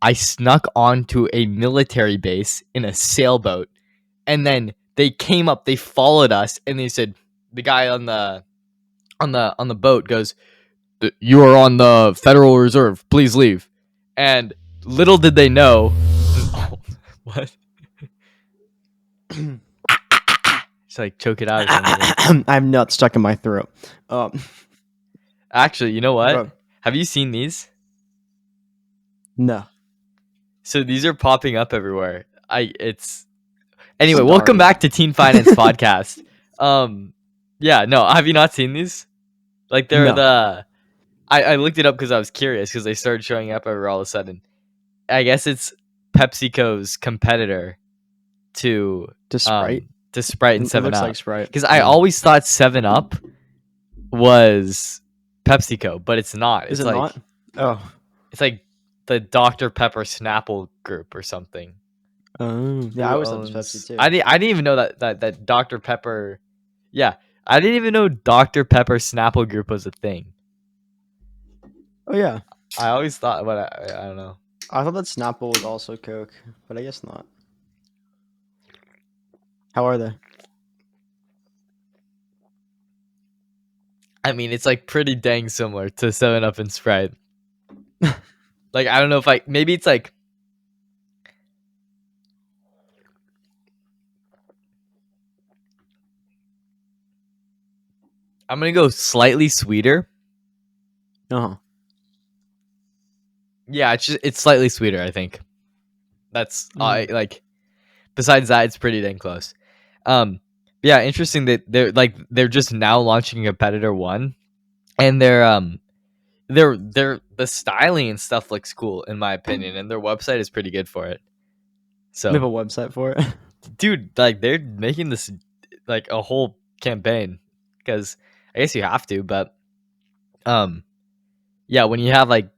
I snuck onto a military base in a sailboat, and then they came up, they followed us, and they said, the guy on the boat goes, "You are on the Federal Reserve. Please leave." And little did they know, what? Just like choke it out or something. I have nuts stuck in my throat. Actually, you know what? Bro. Have you seen these? No. So these are popping up everywhere. Anyway. Starry. Welcome back to Teen Finance Podcast. Yeah, no, have you not seen these? Like they're No. I looked it up because I was curious because they started showing up everywhere all of a sudden. I guess it's PepsiCo's competitor to Sprite. To Sprite and It 7 looks Up. like Sprite. Because I always thought 7 Up was PepsiCo, but it's not. Is it not? Oh. It's like the Dr. Pepper Snapple group or something. Yeah, I always thought it was Pepsi too. I didn't even know that Dr. Pepper. Yeah, I didn't even know Dr. Pepper Snapple group was a thing. Oh yeah. I always thought, but I don't know. I thought that Snapple was also Coke, but I guess not. How are they? I mean, it's like pretty dang similar to 7 Up and Sprite. Like, I don't know if maybe it's like, I'm gonna go slightly sweeter. Uh-huh. Yeah, it's slightly sweeter, I think. That's like, besides that, it's pretty dang close. Yeah, interesting that they're just now launching a competitor one, and the styling and stuff looks cool in my opinion, and their website is pretty good for it. So They have a website for it. dude, like they're making this like a whole campaign because I guess you have to, but yeah, when you have like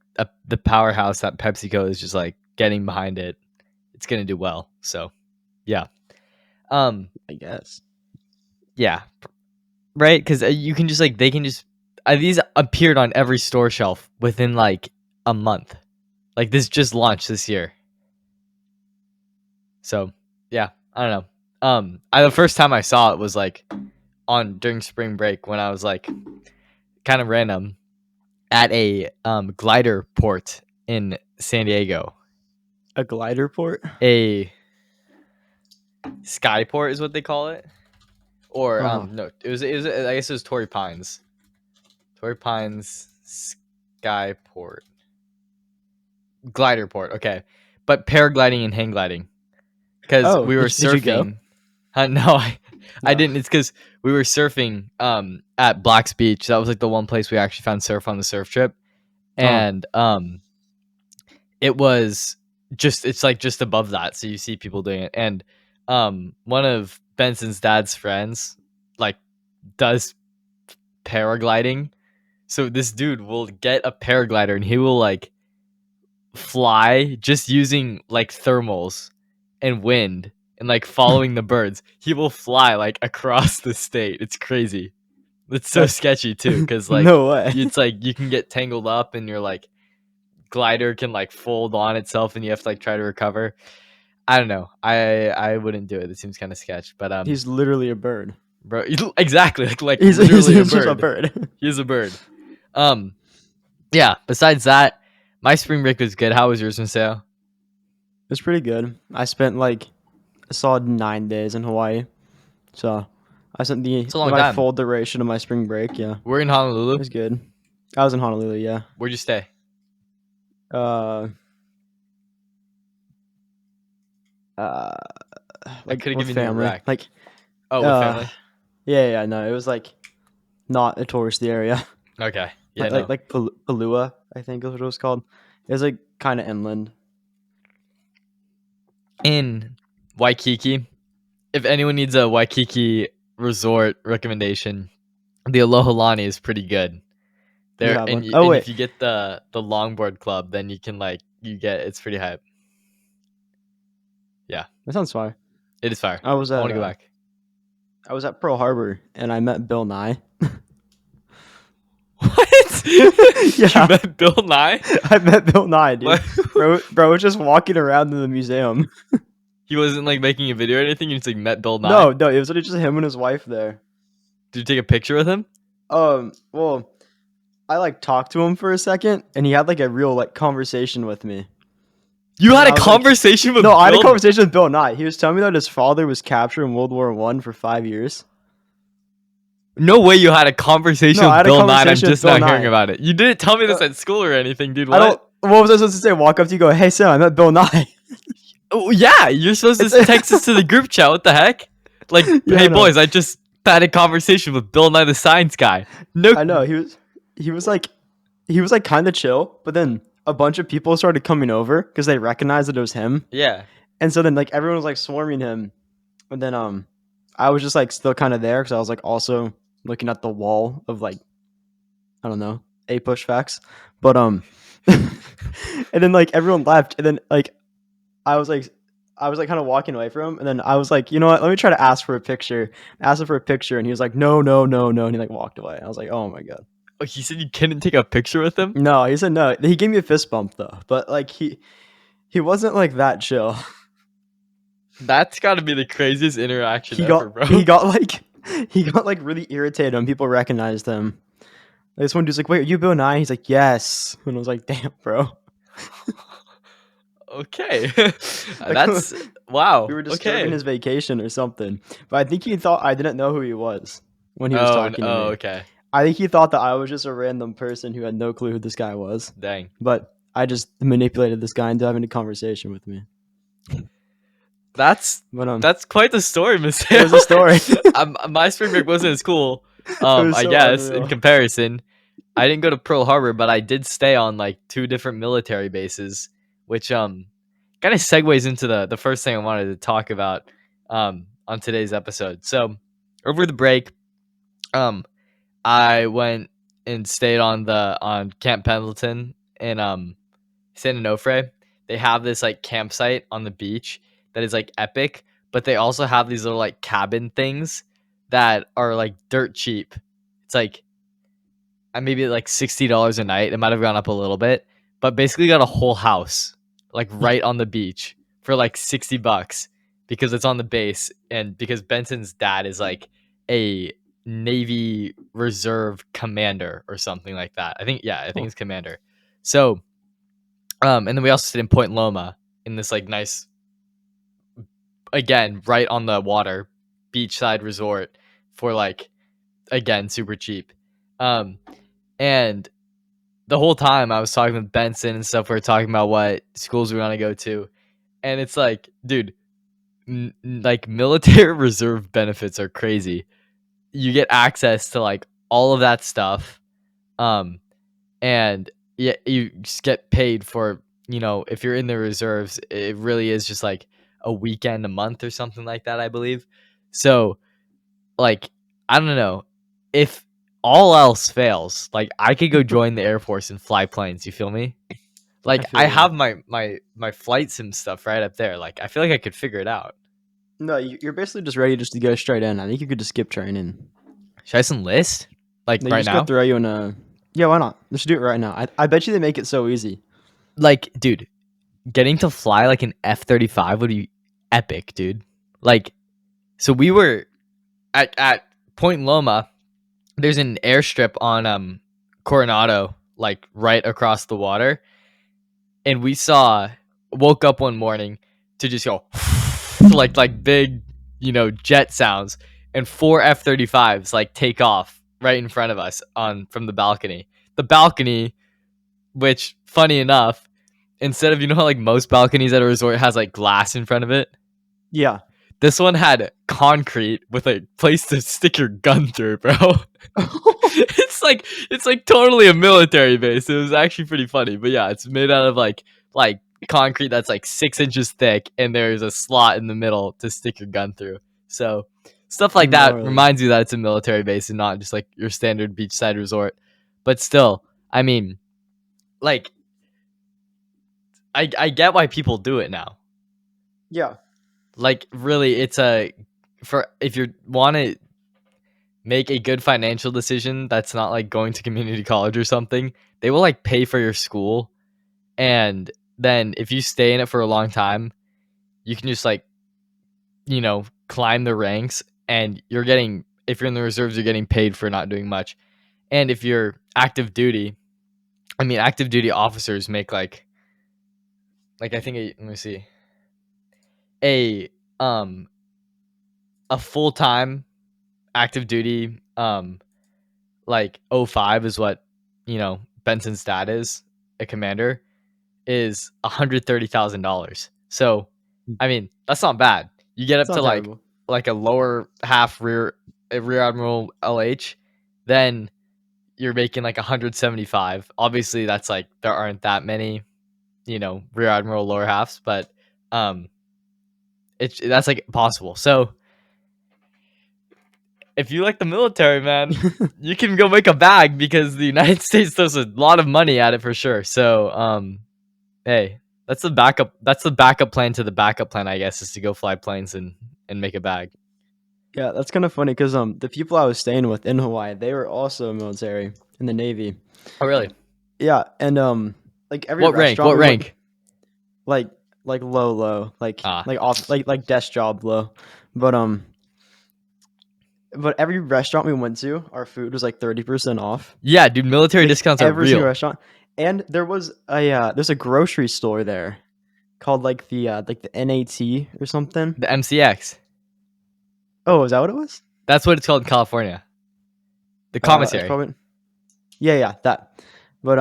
the powerhouse that PepsiCo is just like getting behind it, it's gonna do well. So yeah, I guess. yeah, right, because you can just like they can just these appeared on every store shelf within like a month. Like this just launched this year. So yeah, I don't know. The first time I saw it was like during spring break when I was like kind of random at a glider port in San Diego. A glider port? A skyport is what they call it. Or no, it was I guess it was Torrey Pines. Torrey Pines Skyport. Glider port, okay. But paragliding and hang gliding. Because we were surfing. Did you go? No, I didn't. It's because we were surfing at Black's Beach. That was like the one place we actually found surf on the surf trip. And it was it's like just above that, so you see people doing it. And one of Benson's dad's friends like does paragliding. So this dude will get a paraglider and he will like fly just using like thermals and wind and like following the birds. He will fly like across the state. It's crazy. It's so sketchy too, because like no way. It's like you can get tangled up and your like glider can like fold on itself and you have to like try to recover. I don't know. I wouldn't do it. It seems kind of sketch, but he's literally a bird, bro. Exactly, like he's literally just a bird. He's a bird. Yeah. Besides that, my spring break was good. How was yours, Maseo? It's pretty good. I spent like a solid 9 days in Hawaii, so I spent my full duration of my spring break. Yeah, we're in Honolulu. It was good. I was in Honolulu. Yeah. Where'd you stay? Like I could have given family. you a rack. Like, with family. Yeah. No, it was like not a touristy area. Okay. Yeah. Like Palua, I think is what it was called. It was like kind of inland. In Waikiki, if anyone needs a Waikiki resort recommendation, the Aloha Lani is pretty good. There, and if you get the longboard club, then you can it's pretty hype. Yeah, that sounds fire. It is fire. I want to go back. I was at Pearl Harbor and I met Bill Nye. What? You met Bill Nye? I met Bill Nye, dude. Bro was just walking around in the museum. He wasn't like making a video or anything. You just like met Bill Nye. No, it was just him and his wife there. Did you take a picture with him? Well, I like talked to him for a second, and he had like a real like conversation with me. You had a conversation with? No, I had a conversation with Bill Nye. He was telling me that his father was captured in World War I for 5 years. No way you had a conversation with Bill Nye. I'm just now hearing about it. You didn't tell me this at school or anything, dude. What? What was I supposed to say? Walk up to you, go, "Hey Sam, I met Bill Nye." Oh yeah, you're supposed to text us to the group chat. What the heck? Like, hey boys, I just had a conversation with Bill Nye the Science Guy. No, I know he was like kind of chill, but then a bunch of people started coming over because they recognized that it was him. Yeah, and so then like everyone was like swarming him, and then I was just like still kind of there because I was like also looking at the wall of like I don't know push facts, but and then like everyone left, and then like I was like kind of walking away from him, and then I was like, you know what? Let me try to ask for a picture. I asked him for a picture, and he was like, no, and he like walked away. I was like, oh my god. Oh, he said you couldn't take a picture with him? No, he said no. He gave me a fist bump though, but like he wasn't like that chill. That's got to be the craziest interaction ever, bro. He got like really irritated when people recognized him. Like, this one dude's like, "Wait, are you Bill Nye?" He's like, "Yes," and I was like, "Damn, bro." Okay, that's wow. We were disturbing his vacation or something, but I think he thought I didn't know who he was when he was talking to me. Oh, okay. I think he thought that I was just a random person who had no clue who this guy was. Dang. But I just manipulated this guy into having a conversation with me. That's quite the story, Maseo. It was a story. My spring break wasn't as cool. I guess unreal. In comparison, I didn't go to Pearl Harbor, but I did stay on like 2 different military bases, which kind of segues into the first thing I wanted to talk about on today's episode. So over the break, I went and stayed on Camp Pendleton in San Onofre. They have this like campsite on the beach that is like epic, but they also have these little like cabin things that are like dirt cheap. It's like maybe like $60 a night. It might have gone up a little bit, but basically got a whole house like right on the beach for like $60 because it's on the base, and because Benson's dad is like a Navy Reserve commander or something like that. I think it's commander. So and then we also stayed in Point Loma in this like nice, again, right on the water, beachside resort for like, again, super cheap. And the whole time I was talking with Benson and stuff, we were talking about what schools we want to go to. And it's like, dude, like military reserve benefits are crazy. You get access to like all of that stuff. And yeah, you just get paid for, if you're in the reserves, it really is just like a weekend a month or something like that, I believe. So like, I don't know, if all else fails, like I could go join the Air Force and fly planes. You feel me? Like I have my flight sim stuff right up there. Like I feel like I could figure it out. No, you're basically just ready just to go straight in. I think you could just skip training. Should I just enlist? Like right now? Throw you in a... Yeah, why not? Let's do it right now. I bet you they make it so easy. Like, dude, getting to fly like an F-35 would be epic, dude. Like, so we were at Point Loma. There's an airstrip on Coronado, like right across the water. And we woke up one morning to just go like big, jet sounds, and 4 F-35s like take off right in front of us from the balcony. The balcony, which funny enough, instead of how like most balconies at a resort has like glass in front of it. Yeah. This one had concrete with a place to stick your gun through, bro. It's like totally a military base. It was actually pretty funny. But yeah, it's made out of like concrete that's like 6 inches thick, and there's a slot in the middle to stick your gun through. So stuff like that reminds you that it's a military base and not just like your standard beachside resort. But still, I mean, like, I get why people do it now. Yeah. Like, really, it's if you want to make a good financial decision that's not like going to community college or something, they will like pay for your school. And then if you stay in it for a long time, you can just like, climb the ranks, and if you're in the reserves, you're getting paid for not doing much. And if you're active duty, active duty officers make I think let me see, a um a full time active duty like O5 is what Benson's dad is, a commander, is $130,000. So that's not bad. You get It's up to not terrible. like a lower half rear admiral LH, then you're making like 175. Obviously that's like there aren't that many rear admiral lower halves, but that's like possible. So if you like the military, man, you can go make a bag, because the United States throws a lot of money at it for sure. So hey, that's the backup. That's the backup plan to the backup plan, I guess, is to go fly planes and make a bag. Yeah, that's kind of funny because the people I was staying with in Hawaii, they were also military in the Navy. Oh really? Yeah, and like every What rank? restaurant What we went, rank? like low, like Ah, off, like desk job low, but every restaurant we went to, our food was like 30% off. yeah, dude. Military Like discounts are every single real. restaurant, and there's a grocery store there called like the NAT or something. The MCX. Oh, is that what it was? That's what it's called in California. The It's commissary. probably yeah, that. But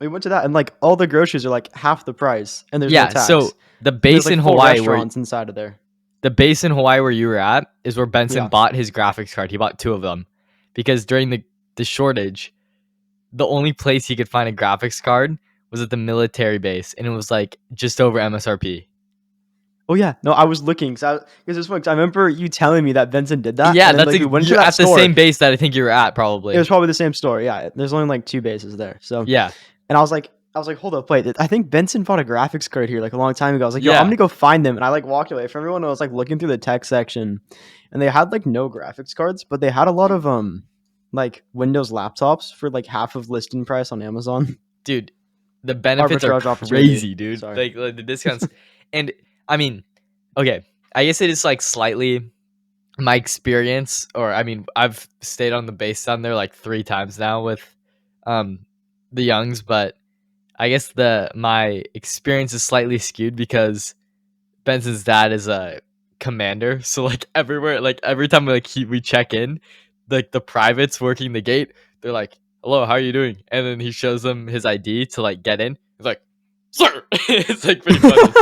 we went to that, and like all the groceries are like half the price, and there's no Yeah. So tax. the And there's base like in full Hawaii where restaurants inside of there. you were at is where Benson Yeah. bought his graphics card. He bought two of them because during the shortage, the only place he could find a graphics card was at the military base, and it was like just over MSRP. Oh yeah, no, I was looking because it's funny 'cause I remember you telling me that Vincent did that, Yeah, and then like we went to you're that at the store. same base that I think you were at, It probably. was probably the same store. Yeah, there's only like two bases there. So Yeah, and I was like, hold up, wait. I think Benson bought a graphics card here like a long time ago. I was like, yo, I'm yeah, gonna go find them, and I like walked away from everyone. And I was like looking through the tech section, and they had like no graphics cards, but they had a lot of like Windows laptops for like half of listing price on Amazon. dude. The benefits are Arbitrage opportunity. crazy, dude. Sorry. Like the discounts, and I mean, okay, I guess it is like slightly my experience, or I've stayed on the base down there like 3 times now with um the Youngs, but I guess my experience is slightly skewed because Benson's dad is a commander, so like everywhere, like every time we check in, like the privates working the gate, they're like, "Hello, how are you doing?" And then he shows them his ID to like get in. He's like, "Sir," it's like pretty funny.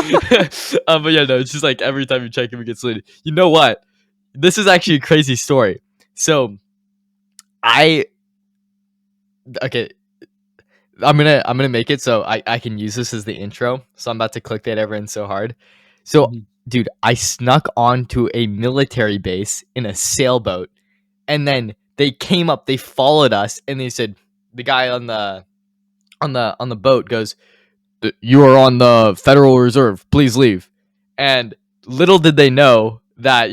But yeah, no, it's just like every time you check in, we get saluted. You know what? This is actually a crazy story. So I okay, I'm gonna make it so I can use this as the intro. So I'm about to clickbait everyone so hard. So Mhm. dude, I snuck onto a military base in a sailboat, and then they came up, they followed us, and they said, the guy on the boat goes, "You are on the Federal Reserve. Please leave." And little did they know that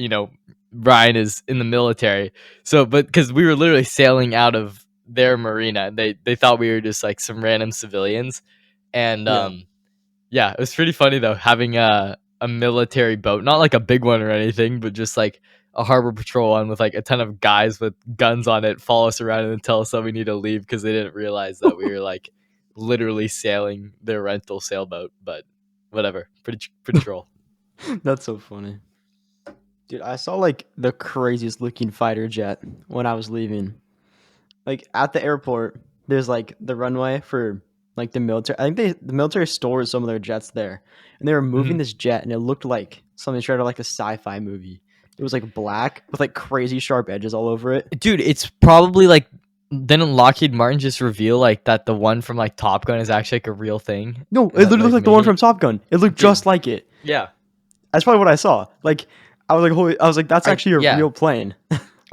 Ryan is in the military. So, but because we were literally sailing out of their marina, they thought we were just like some random civilians, and Yeah. yeah, it was pretty funny though, having a military boat, not like a big one or anything, but just like a harbor patrol one with like a ton of guys with guns on it follow us around and tell us that we need to leave because they didn't realize that we were like literally sailing their rental sailboat. But whatever, pretty troll. That's so funny. Dude, I saw like the craziest looking fighter jet when I was leaving. Like at the airport, there's like the runway for like the military. I think the military stores some of their jets there, and they were moving Mhm. this jet, and it looked like something straight out of like a sci-fi movie. It was like black with like crazy sharp edges all over it. Dude, it's probably like, didn't Lockheed Martin just reveal like that the one from like Top Gun is actually like a real thing? No, it literally Like looked like the one making from it, Top Gun. It looked dude. just like it. Yeah, That's probably what I saw. Like I was like, holy! I was like, that's actually a yeah. real plane.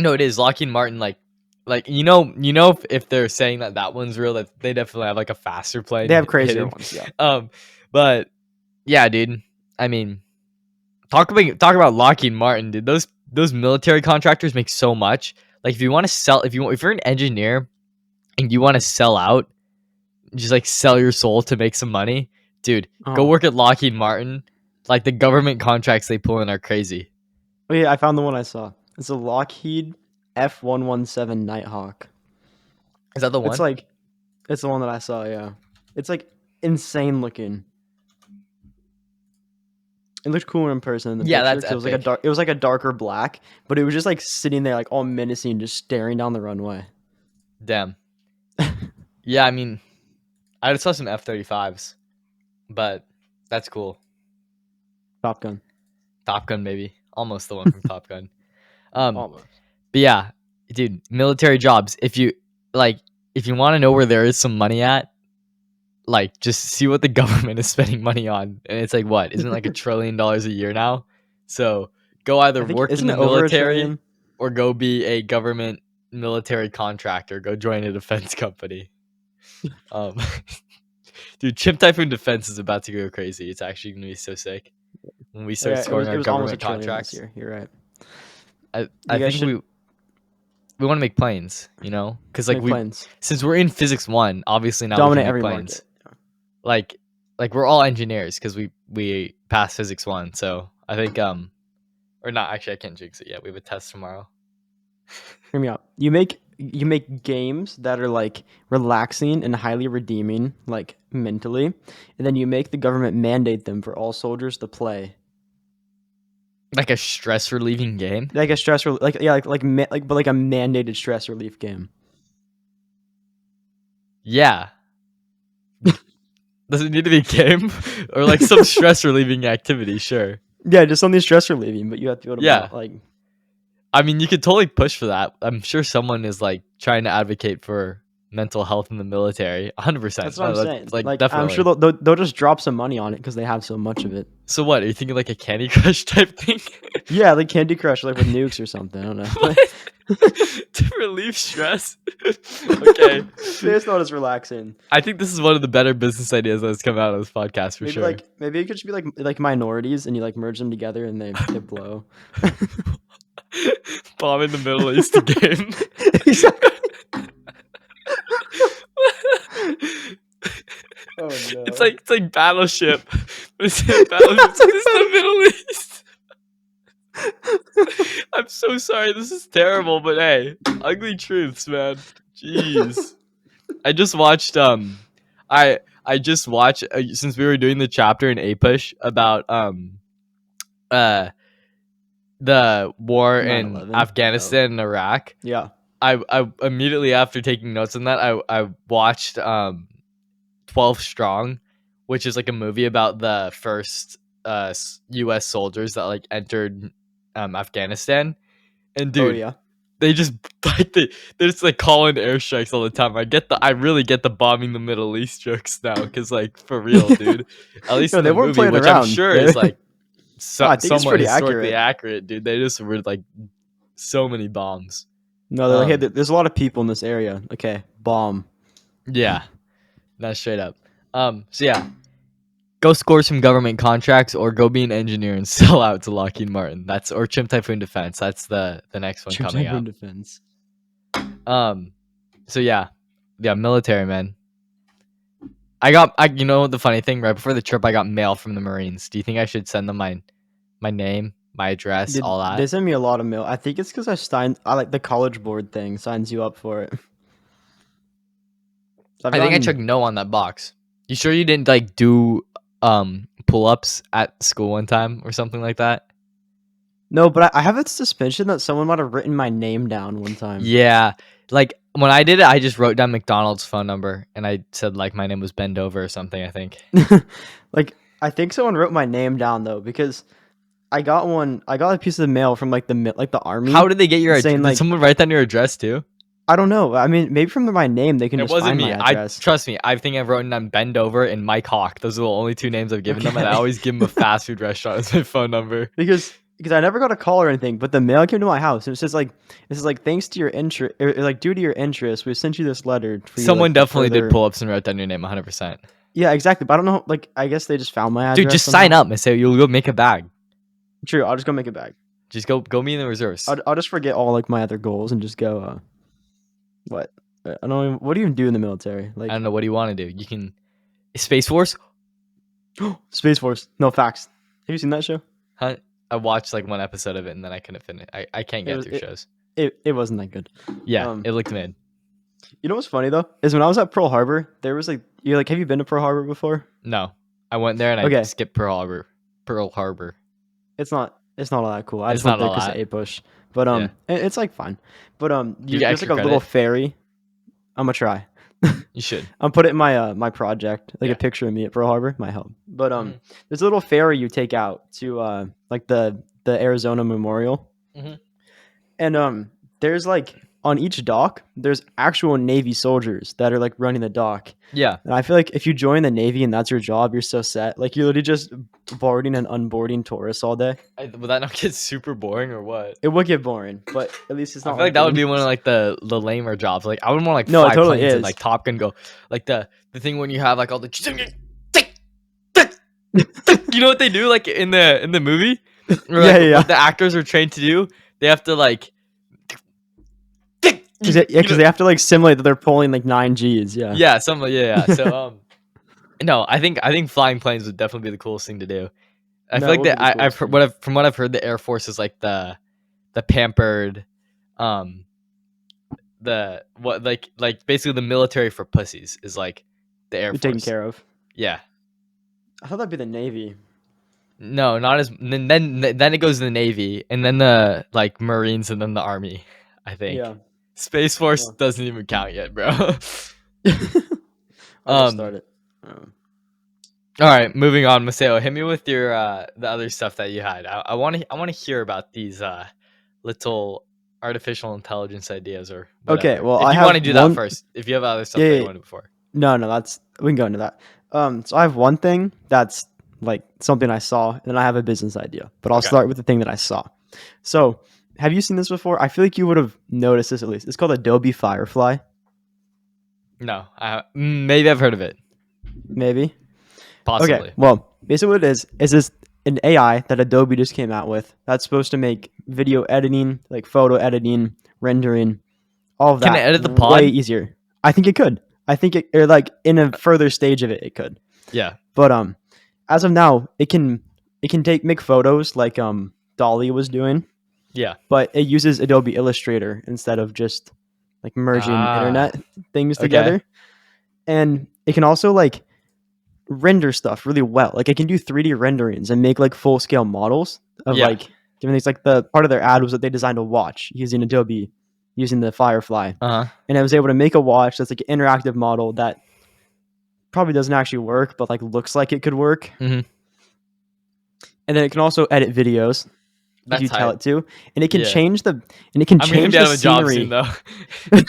No, it is Lockheed Martin. Like if they're saying that one's real, that they definitely have like a faster They plane have crazier hidden. ones. Yeah. But yeah, dude. I mean, talk about Lockheed Martin, dude. Those military contractors make so much. Like if you want to sell, if you're an engineer and you want to sell out, just like sell your soul to make some money, dude, go Oh. work at Lockheed Martin. Like the government contracts they pull in are crazy. Oh yeah, I found the one I saw. It's a Lockheed F-117 Nighthawk. Is that the It's one? like, it's the one that I saw. Yeah, it's like insane looking. It looked cooler in person in the Yeah, picture that's because it was like a epic. dark. It was like a darker black, but it was just like sitting there, like all menacing, just staring down the runway. Damn. Yeah, I mean, I just saw some F-35s, but that's cool. Top Gun. Top Gun, maybe. Almost the one from Top Gun. Almost. But yeah, dude, military jobs. If you want to know where there is some money at, like just see what the government is spending money on, and it's like what? Isn't it like $1 trillion a year now? So go either I think work in isn't the it over $1 military trillion? or go be a government military contractor. Go join a defense company. Um, dude, Chimp Typhoon Defense is about to go crazy. It's actually gonna be so sick when we start Yeah, scoring it our was almost $1 government trillion this contracts. year. You're right. I You guys think should we want to make planes, you know, because like make planes. since we're in physics 1, obviously now we Dominate can make every planes. market. Like we're all engineers because we passed physics 1. So I think or not, actually I can't jinx it yet. We have a test tomorrow. Hear me out. You make games that are like relaxing and highly redeeming, like mentally, and then you make the government mandate them for all soldiers to play. Like a stress relieving game. Like a stress relief, like but like a mandated stress relief game. Yeah. Does it need to be a game or like some stress relieving activity? Sure. Yeah, just something stress relieving, but you have to be able to Yeah. like. I mean, you could totally push for that. I'm sure someone is like trying to advocate for mental health in the military. 100%. That's what I'm saying. Like Like definitely. I'm sure they'll just drop some money on it because they have so much of it. So what? Are you thinking like a Candy Crush type thing? Yeah, like Candy Crush, like with nukes or something. I don't know. What? To relieve stress? Okay. It's not as relaxing. I think this is one of the better business ideas that's come out of this podcast for sure. Maybe it could just be like minorities and you like merge them together and they blow. Bomb in the Middle East game. Exactly. Oh no. It's like Battleship. But it's Battleship in the Middle East. I'm so sorry. This is terrible, but hey, ugly truths, man. Jeez. I just watched I just watched since we were doing the chapter in APUSH about the war in 9/11. Afghanistan and Iraq. Yeah. I immediately after taking notes on that, I watched 12 Strong, which is like a movie about the first US soldiers that like entered Afghanistan. And dude, yeah. they just like they're just like calling airstrikes all the time. I really get the bombing the Middle East jokes now because like for real, dude. At least No, in they the weren't movie, playing which around. I'm sure is like I think it's somewhat pretty historically accurate, dude. They just were like so many bombs. No, they're like, hey, there's a lot of people in this area. Okay, bomb. Yeah, not straight up. So yeah, go score some government contracts or go be an engineer and sell out to Lockheed Martin. Or Chimp Typhoon Defense. That's the next one coming out. Defense. So yeah, military, man. You know the funny thing, right before the trip, I got mail from the Marines. Do you think I should send them my name, my address, all that? They send me a lot of mail. I think it's because I like the college board thing signs you up for it. So I think I checked no on that box. You sure you didn't like do pull-ups at school one time or something like that? No, but I have a suspicion that someone might have written my name down one time. Yeah, like when I did it, I just wrote down McDonald's phone number and I said like my name was Bend Over or something. I think. Like I think someone wrote my name down though because I got a piece of the mail from like the army. How did they get your address? Saying, Did someone write down your address too? I don't know. I mean, maybe from my name they can It just wasn't find me. my address. Trust me. I think I've written down Bend Over and Mike Hawk. Those are the only two names I've given them, and I always give them a fast food restaurant as my phone number. Because I never got a call or anything, but the mail came to my house and it says like thanks to your interest, like due to your interest, we sent you this letter. For you, Someone like, definitely did pull-ups and wrote down your name 100%. Yeah, exactly. But I don't know. Like I guess they just found my address. Dude, just sign up and say you'll go make a bag. True. I'll just go make a bag. Just go me in the reserves. I'll just forget all like my other goals and just go. What? I don't even. What do you even do in the military? Like I don't know. What do you want to do? You can Space Force. Space Force. No facts. Have you seen that show? Huh? I watched like one episode of it and then I couldn't finish. I can't get through shows. It wasn't that good. Yeah, it looked mid. You know what's funny though is when I was at Pearl Harbor, there was like you're like, have you been to Pearl Harbor before? No, I went there and I skipped Pearl Harbor. Pearl Harbor. It's not all that cool. I just went there because of A-Push, but it's like fine. But there's like a little ferry. I'm gonna try. You should. I'm put it in my project, like a picture of me at Pearl Harbor might help. But there's a little ferry you take out to like the Arizona Memorial, and there's like on each dock there's actual Navy soldiers that are like running the dock. Yeah, and I feel like if you join the Navy and that's your job, you're so set. Like you're literally just boarding and unboarding tourists all day. Would that not get super boring or what? It would get boring, but at least it's not. I feel like that would be one of like the lamer jobs. Like I would want like no, fly it totally planes is. and like Top Gun go like the thing when you have like all the you know what they do like in the movie? Or, like, what the actors are trained to do. They have to like because they have to like simulate that they're pulling like 9 Gs. Yeah, something. Yeah. So no, I think flying planes would definitely be the coolest thing to do. I feel like that from what I've heard, the Air Force is like the pampered, basically the military for pussies is like the Air Force. Taken care of. Yeah. I thought that'd be the Navy. No, not as then it goes to the Navy and then the like Marines and then the Army. I think. Yeah. Space Force doesn't even count yet, bro. I'll start it. All right, moving on, Maseo. Hit me with your the other stuff that you had. I want to hear about these little artificial intelligence ideas or whatever. Okay, well, if you want to do that first, if you have other stuff that you wanted before. No, we can go into that. So I have one thing that's like something I saw, and then I have a business idea. But I'll start with the thing that I saw. So, have you seen this before? I feel like you would have noticed this at least. It's called Adobe Firefly. No, maybe I've heard of it. Maybe. Possibly. Okay, well, basically what it is this an AI that Adobe just came out with that's supposed to make video editing, like photo editing, rendering, all of that. Can it edit the pod? Way easier. I think it could. I think it, or like in a further stage of it could. Yeah. But as of now, it can make photos like Dolly was doing. Yeah. But it uses Adobe Illustrator instead of just like merging internet things together. And it can also like render stuff really well. Like it can do 3D renderings and make like full scale models of like different things. Like the part of their ad was that they designed a watch using Adobe, using the Firefly. And I was able to make a watch that's like an interactive model that probably doesn't actually work, but like looks like it could work. And then it can also edit videos. If you tell it to, and it can change the scenery. Soon, though. And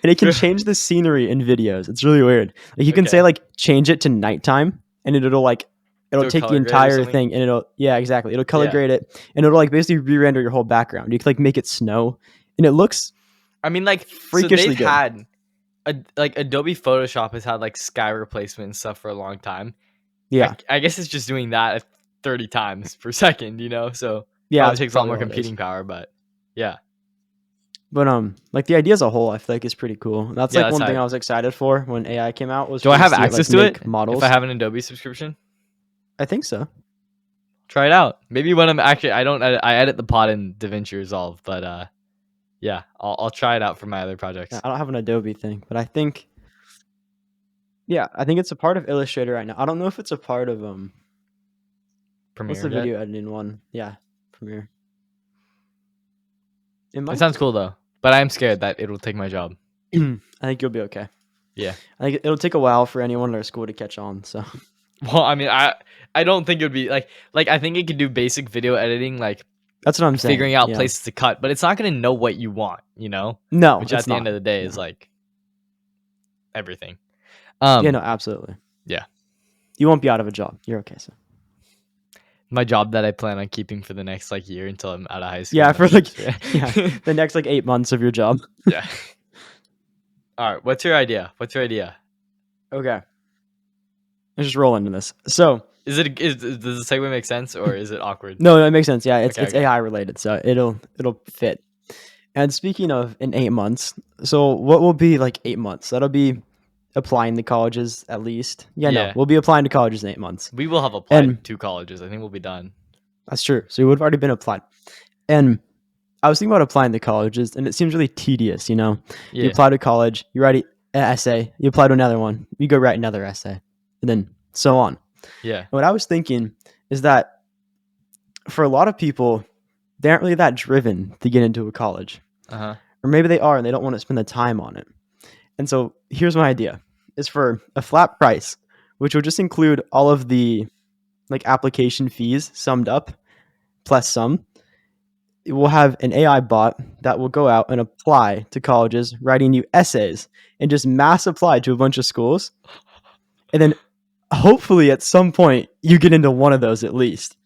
it can change the scenery in videos. It's really weird. Like you can say like change it to nighttime, and it'll take the entire thing, and it'll color grade it, and it'll like basically re-render your whole background. You can like make it snow, and it looks. I mean, like freakishly good. Had like Adobe Photoshop has had like sky replacement and stuff for a long time. Yeah, I guess it's just doing that 30 times per second, you know, so. Yeah, it takes a lot more computing power, but yeah. But like the idea as a whole, I feel like is pretty cool. That's like one thing I was excited for when AI came out. Was do I have access to it? Models. If I have an Adobe subscription, I think so. Try it out. Maybe when I'm actually, I edit the pod in DaVinci Resolve, but yeah, I'll try it out for my other projects. Yeah, I don't have an Adobe thing, but I think it's a part of Illustrator right now. I don't know if it's a part of Premiere. What's the video editing one? Yeah. Premiere. It sounds cool though, but I'm scared that it'll take my job. I think you'll be okay. Yeah, I think it'll take a while for anyone at our school to catch on. So, well, I mean, I don't think it would be like I think it could do basic video editing, like that's what I'm saying. Figuring out places to cut, but it's not going to know what you want, you know? No, which at the end of the day is like everything. Yeah, no, absolutely. Yeah, you won't be out of a job. You're okay, so. My job that I plan on keeping for the next like year until I'm out of high school. Yeah, for like the next like 8 months of your job. Yeah. All right. What's your idea? Okay. Let's just roll into this. So Is it does the segue make sense or is it awkward? No, it makes sense. Yeah, it's Okay. AI related, so it'll fit. And speaking of in 8 months, so what will be like 8 months? That'll be applying to colleges at least. Yeah, no, Yeah. we'll be applying to colleges in 8 months. We will have And applied to colleges. I think we'll be done. that's true. So you would have already been applied. And I was thinking about applying to colleges, and it seems really tedious. You Yeah. apply to college, you write an essay, you apply to another one, you go write another essay, and then so on. Yeah. And what I was thinking is that for a lot of people, they aren't really that driven to get into a college. Uh-huh. Or maybe they are and they don't want to spend the time on it. And so here's my idea. It's for a flat price, which will just include all of the like application fees summed up plus some. It will have an AI bot that will go out and apply to colleges, writing you essays and just mass apply to a bunch of schools. And then hopefully at some point you get into one of those at least.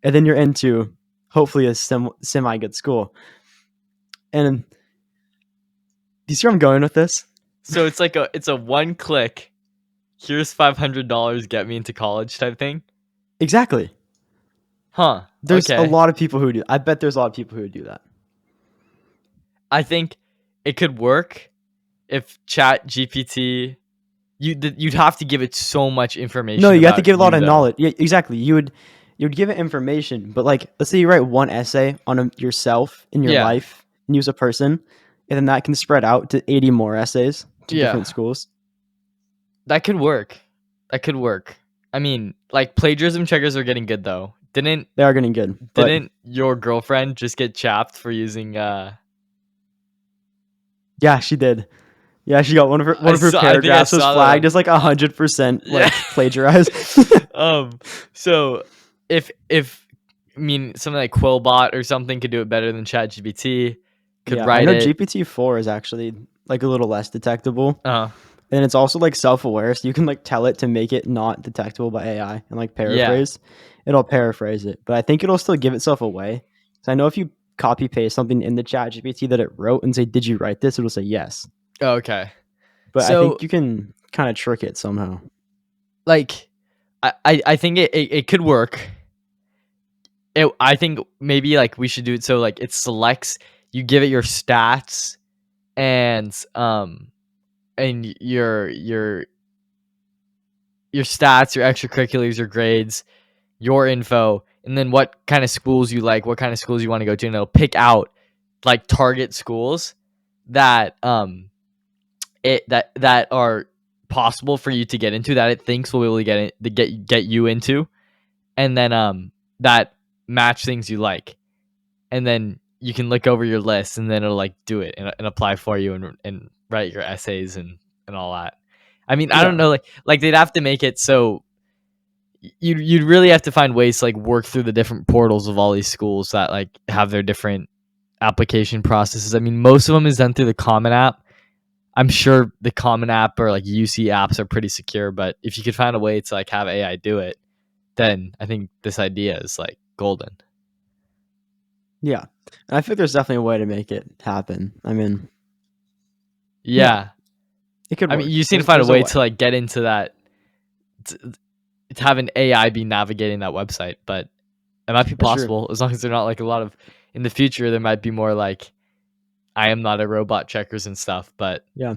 And then you're into hopefully a semi good school. And do you see where I'm going with this? So it's a one click, here's $500, get me into college type thing. Exactly. Huh. There's okay. a lot of people who do. I bet there's a lot of people who do that. I think it could work if Chat GPT. You'd have to give it so much information. No, you have to give a lot of though. knowledge. Yeah, exactly. You would give it information, but like let's say you write one essay on yourself in your Yeah. life and use a person, and then that can spread out to 80 more essays to Yeah. different schools. That could work. I mean, like plagiarism checkers are getting good though. They are getting good. But Didn't your girlfriend just get chapped for using yeah, she did. Yeah, she got one of her I think I paragraphs was saw that flagged one. as like 100% Yeah. like plagiarized. So if I mean something like Quillbot or something could do it better than ChatGPT, could Yeah, I write know it. GPT-4 is actually like a little less detectable. Uh, And it's also like self-aware, so you can like tell it to make it not detectable by AI and like paraphrase. It'll paraphrase it, but I think it'll still give itself away. So I know if you copy paste something in the chat GPT that it wrote and say, "Did you write this?" It'll say yes. okay. But So- I think you can kind of trick it somehow. Like I think it could work. I think maybe like we should do it so like it selects, you give it your stats and your stats, your extracurriculars, your grades, your info, and then what kind of schools you like, what kind of schools you want to go to, and it'll pick out like target schools that that are possible for you to get into, that it thinks will be able to get you into, and then that match things you like, and then you can look over your list, and then it'll like do it and apply for you and write your essays and all that. I mean, I don't know, like they'd have to make it so you'd really have to find ways to like work through the different portals of all these schools that like have their different application processes. I mean, most of them is done through the Common App. I'm sure the Common App or like UC apps are pretty secure, but if you could find a way to like have AI do it, then I think this idea is like golden. Yeah, and I think there's definitely a way to make it happen. I mean, Yeah. it could. I work. mean, you just need to find a way to like get into that, to have an AI be navigating that website, but it might be possible as long as they're not like a lot of, in the future, there might be more like, I am not a robot checkers and stuff, but Yeah.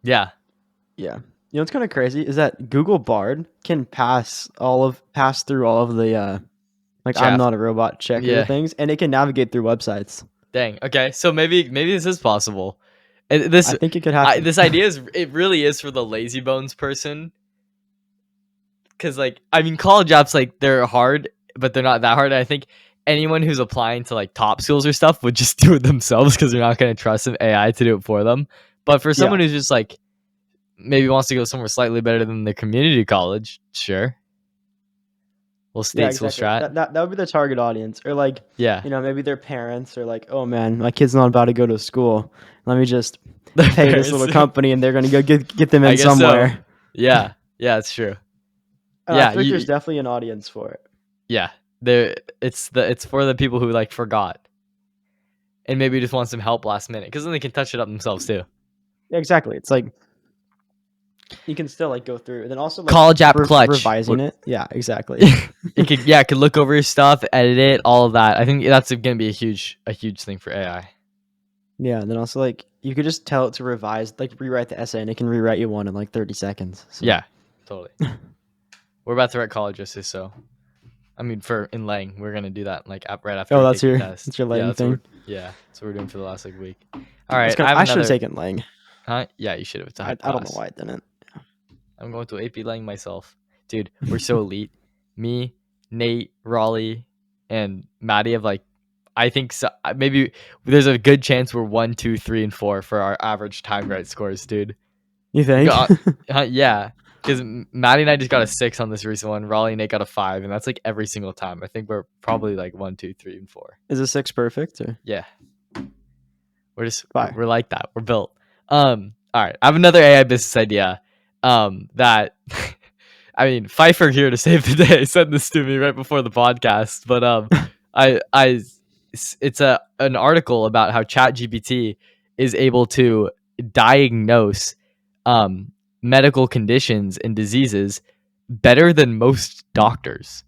Yeah. Yeah. You know what's kind of crazy is that Google Bard can pass through all of the like I'm not a robot checker things, and it can navigate through websites. Dang. Okay. So maybe this is possible. And this, I think it could happen. This idea it really is for the lazy bones person. Cause like, I mean, college apps, like they're hard, but they're not that hard. I think anyone who's applying to like top schools or stuff would just do it themselves because they're not going to trust an AI to do it for them. But for someone who's just like maybe wants to go somewhere slightly better than the community college, sure. Well, state school strat. That would be the target audience, or like, yeah, you know, maybe their parents are like, oh man, my kid's not about to go to school. Let me just pay this little company, and they're gonna go get them in somewhere. So. Yeah, it's true. I think there's definitely an audience for it. Yeah, it's for the people who like forgot, and maybe just want some help last minute, because then they can touch it up themselves too. Yeah, exactly. It's like you can still like go through, and then also like College app clutch. revising it. Yeah, exactly. It could look over your stuff, edit it, all of that. I think that's gonna be a huge thing for AI. Yeah, and then also like you could just tell it to revise, like rewrite the essay, and it can rewrite you one in like 30 seconds. So. Yeah, totally. We're about to write college essays, so I mean, for in Lang, we're gonna do that like right after we take the test. That's your Yeah, Lang thing. that's what we're doing for the last like week. All right, I should have taken Lang. Huh? Yeah, you should have. It's a I hard don't know class. why I didn't. I'm going to AP Lang myself, dude. We're so elite. Me, Nate, Raleigh, and Maddie have like, I think so, maybe there's a good chance we're 1, 2, 3, and 4 for our average time right scores, dude. You think? Yeah, because Maddie and I just got a 6 on this recent one. Raleigh and Nate got a 5, and that's like every single time. I think we're probably like 1, 2, 3, and 4. Is a 6 perfect? Or? Yeah, Five. we're like that. We're built. All right, I have another AI business idea. That I mean, Pfeiffer here to save the day sent this to me right before the podcast, but it's an article about how ChatGPT is able to diagnose medical conditions and diseases better than most doctors.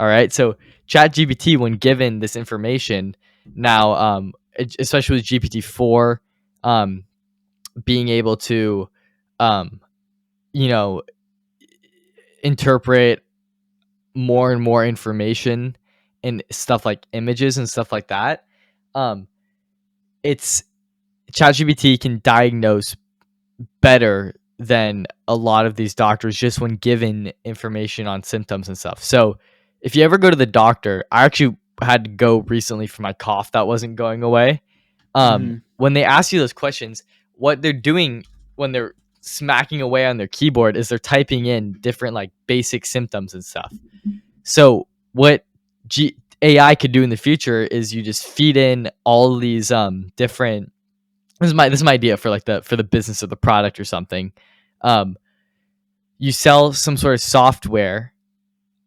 All right, so ChatGPT, when given this information, now especially with GPT-4, being able to you know, interpret more and more information and stuff like images and stuff like that. It's ChatGPT can diagnose better than a lot of these doctors just when given information on symptoms and stuff. So if you ever go to the doctor, I actually had to go recently for my cough that wasn't going away. When they ask you those questions, what they're doing when they're smacking away on their keyboard is they're typing in different like basic symptoms and stuff. So what AI could do in the future is you just feed in all these different. This is my idea for like for the business of the product or something. You sell some sort of software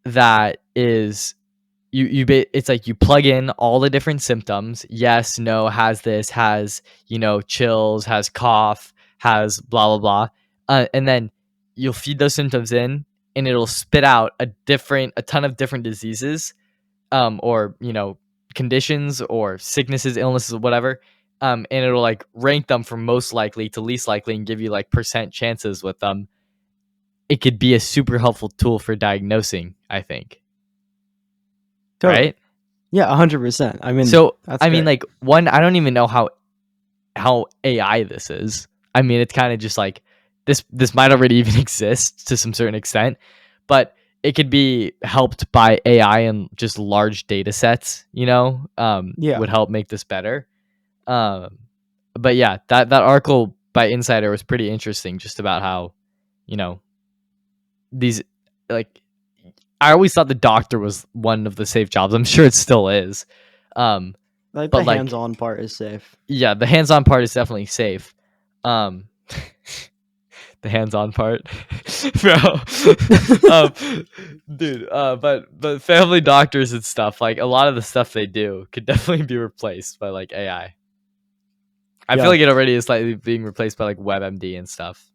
that is it's like you plug in all the different symptoms. Yes, no, has this, has, chills, has cough, has blah, blah, blah. And then you'll feed those symptoms in and it'll spit out a ton of different diseases, or, conditions or sicknesses, illnesses, whatever. And it'll like rank them from most likely to least likely and give you like percent chances with them. It could be a super helpful tool for diagnosing, I think. Totally. Right? Yeah, 100%. I mean, so I mean, like, one, I don't even know how AI this is. I mean, it's kind of just like this might already even exist to some certain extent, but it could be helped by AI and just large data sets. Would help make this better. But yeah, that article by Insider was pretty interesting, just about how, these like. I always thought the doctor was one of the safe jobs. I'm sure it still is. But the hands-on part is safe. Yeah, the hands-on part is definitely safe. The hands-on part, bro. Dude. But family doctors and stuff, like a lot of the stuff they do could definitely be replaced by like AI. I feel like it already is slightly being replaced by like WebMD and stuff.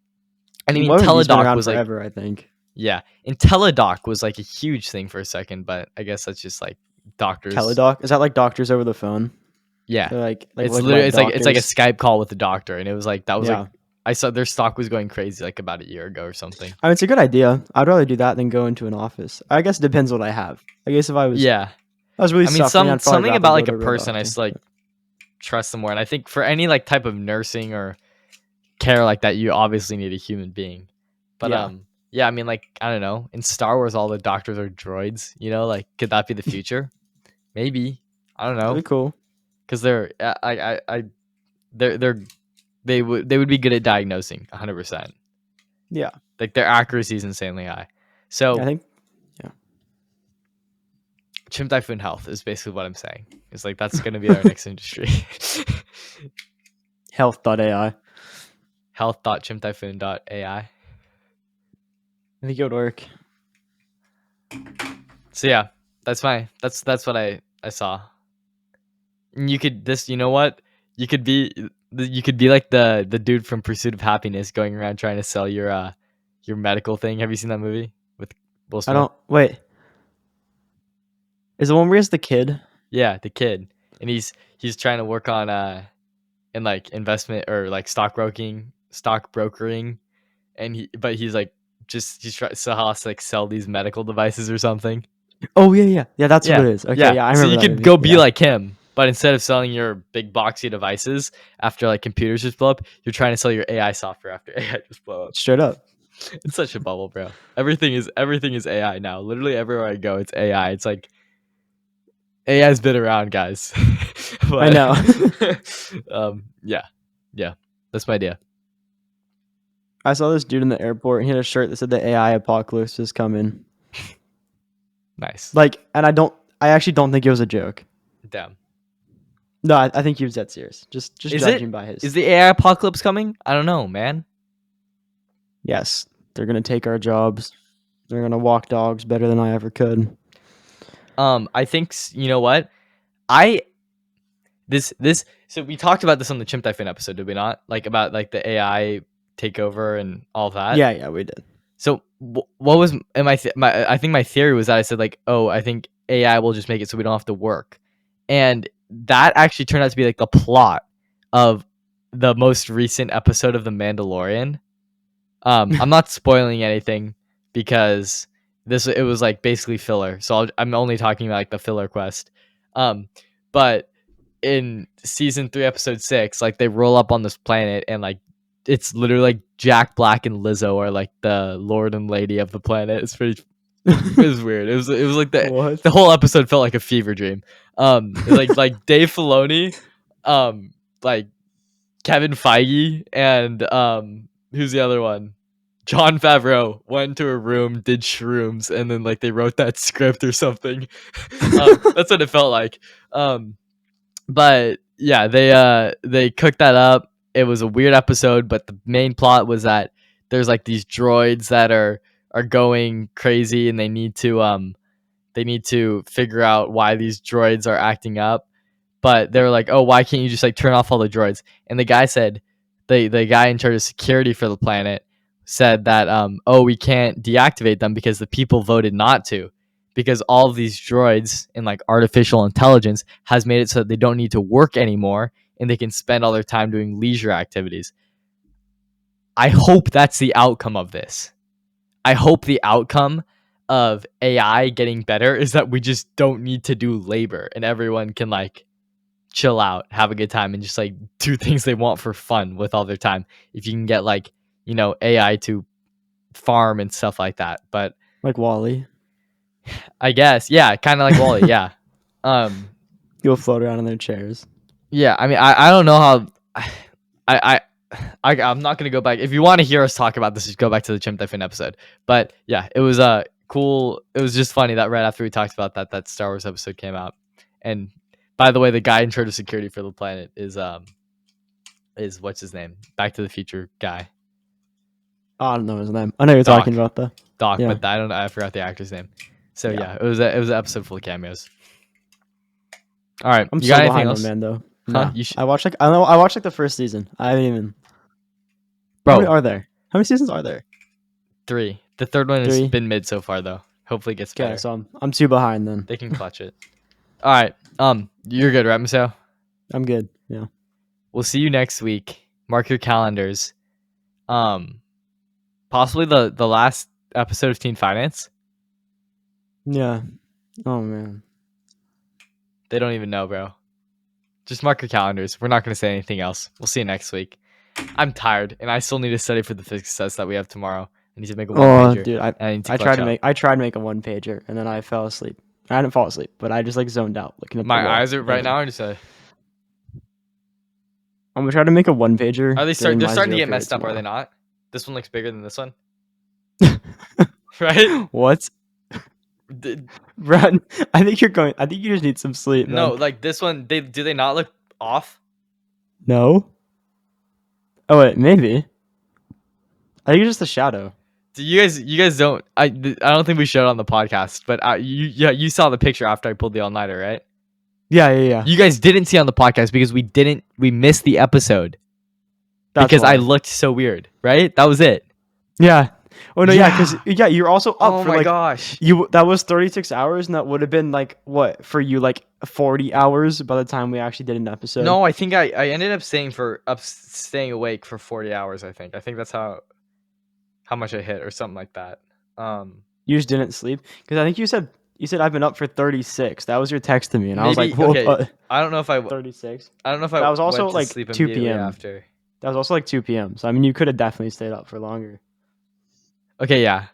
And I mean, Teledoc was forever, I think. Yeah, and Teledoc was like a huge thing for a second, but I guess that's just like doctors. Teledoc, is that like doctors over the phone? Yeah, they're like it's literally it's like a Skype call with the doctor, and it was like like I saw their stock was going crazy like about a year ago or something. I mean, it's a good idea. I'd rather do that than go into an office. I guess it depends what I have. I guess if I was I was really something about like a person I just like trust them more, and I think for any like type of nursing or care like that, you obviously need a human being. But yeah, I mean, like, I don't know. In Star Wars, all the doctors are droids. Like, could that be the future? Maybe. I don't know. Really cool. Because they would be good at diagnosing 100%. Yeah. Like their accuracy is insanely high. So I think, Chimp Typhoon Health is basically what I'm saying. It's like that's going to be our next industry. Health.ai. Health.chimptyphoon.ai. I think it would work. So yeah, that's what I saw. And you could you know what? You could be like the dude from Pursuit of Happiness going around trying to sell your your medical thing. Have you seen that movie with Will I Smith? don't. Wait. Is the one where he's the kid? Yeah, the kid, and he's trying to work on in like investment or like stockbrokering, and he's like he's trying so has to like sell these medical devices or something. Oh yeah. That's what Yeah, it is. Okay, yeah, I So remember you that could movie. go be Yeah. like him, but instead of selling your big boxy devices after like computers just blow up, you're trying to sell your AI software after AI just blow up. Straight up. It's such a bubble, bro. Everything is AI now. Literally everywhere I go, it's AI. It's like AI's been around, guys. I know. Yeah, that's my idea. I saw this dude in the airport. He had a shirt that said the AI apocalypse is coming. Nice. Like, and I actually don't think it was a joke. Damn. No, I think he was that serious. Just Is judging it? by his. Is the AI apocalypse coming? I don't know, man. Yes, they're gonna take our jobs. They're gonna walk dogs better than I ever could. I think you know what? I this so we talked about this on the Chimp Typhoon episode, did we not? Like about like the AI takeover and all that. Yeah, we did. So what was I think my theory was that I said like, oh, I think AI will just make it so we don't have to work, and that actually turned out to be like the plot of the most recent episode of The Mandalorian. I'm not spoiling anything because it was like basically filler, so I'm only talking about like the filler quest. But in season 3, episode 6, like they roll up on this planet and like it's literally like Jack Black and Lizzo are like the lord and lady of the planet. It's pretty. It was weird. It was like the whole episode felt like a fever dream. Like Dave Filoni, like Kevin Feige, and who's the other one? Jon Favreau went into a room, did shrooms, and then like they wrote that script or something. That's what it felt like. But yeah, they cooked that up. It was a weird episode, but the main plot was that there's like these droids that are going crazy, and they need to figure out why these droids are acting up. But they were like, oh, why can't you just like turn off all the droids? And the guy said, the guy in charge of security for the planet said that oh, we can't deactivate them because the people voted not to, because all of these droids and like artificial intelligence has made it so that they don't need to work anymore and they can spend all their time doing leisure activities. I hope that's the outcome of this. I hope the outcome of AI getting better is that we just don't need to do labor and everyone can like chill out, have a good time, and just like do things they want for fun with all their time. If you can get like, AI to farm and stuff like that. But Like Wally. I guess, yeah, kind of like Wally, yeah. You'll float around in their chairs. Yeah, I mean, I don't know how. I'm not gonna go back. If you want to hear us talk about this, just go back to the Chimp Typhoon episode. But yeah, it was cool. It was just funny that right after we talked about that Star Wars episode came out. And by the way, the guy in charge of security for the planet is what's his name? Back to the Future guy. Oh, I don't know his name. I know you're Doc. talking about the Doc, yeah. But I don't know. I forgot the actor's name. So yeah, it was an episode full of cameos. All right, I'm you so got anything behind else? on Mando. Huh? No. I watched like the first season. I haven't even. Bro, how many are there? How many seasons are there? 3. The third one has 3? been mid so far though. Hopefully it gets better. Okay, so I'm 2 behind then. They can clutch it. All right. You're good, right, Maseo? I'm good. Yeah. We'll see you next week. Mark your calendars. Possibly the last episode of Teen Finance. Yeah. Oh man. They don't even know, bro. Just mark your calendars. We're not going to say anything else. We'll see you next week. I'm tired, and I still need to study for the physics test that we have tomorrow. I need to make a one-pager. Dude, I tried to make a 1-pager, and then I fell asleep. I didn't fall asleep, but I just like zoned out looking at my the wall. eyes are right now. I'm gonna try to make a 1-pager. Are they they're starting to get messed up? Are they not? This one looks bigger than this one. Right? What? Brad, I think you just need some sleep. No, man. like this one. Do they not look off? No. Oh wait, maybe. I think it's just a shadow. Do you guys don't? I don't think we showed it on the podcast, but you saw the picture after I pulled the all-nighter, right? Yeah. You guys didn't see on the podcast because we missed the episode. That's because why. I looked so weird, right? That was it. Yeah. Oh no, yeah, because you're also up Oh for my like gosh. that was 36 hours, and that would have been like what for you, like 40 hours by the time we actually did an episode. No, I think I ended up staying awake for 40 hours, I think. I think that's how much I hit or something like that. You just didn't sleep because I think you said I've been up for 36. That was your text to me, and I was like, Maybe whoa, okay. I don't know if 36. I don't know if That I was also went to like sleep 2 immediately p.m. after. That was also like 2 p.m. So I mean, you could have definitely stayed up for longer. Okay, yeah.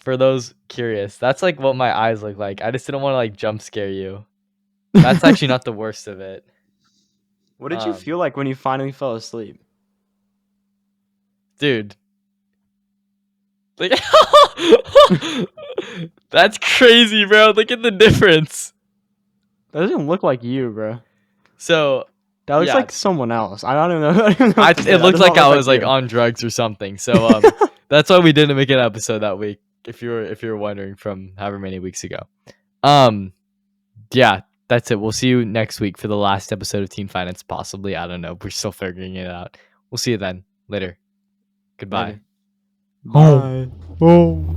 For those curious, that's like what my eyes look like. I just didn't want to like jump scare you. That's actually not the worst of it. What did you feel like when you finally fell asleep? Dude. Like that's crazy, bro. Look at the difference. That doesn't look like you, bro. So That looks yeah, like someone else. I don't even know. I don't even know what to say. it That looked does not like I look was like you. on drugs or something. So that's why we didn't make an episode that week. If you're wondering from however many weeks ago. Yeah, that's it. We'll see you next week for the last episode of Teen Finance. Possibly, I don't know. We're still figuring it out. We'll see you then. Later. Goodbye. Later. Bye. Oh.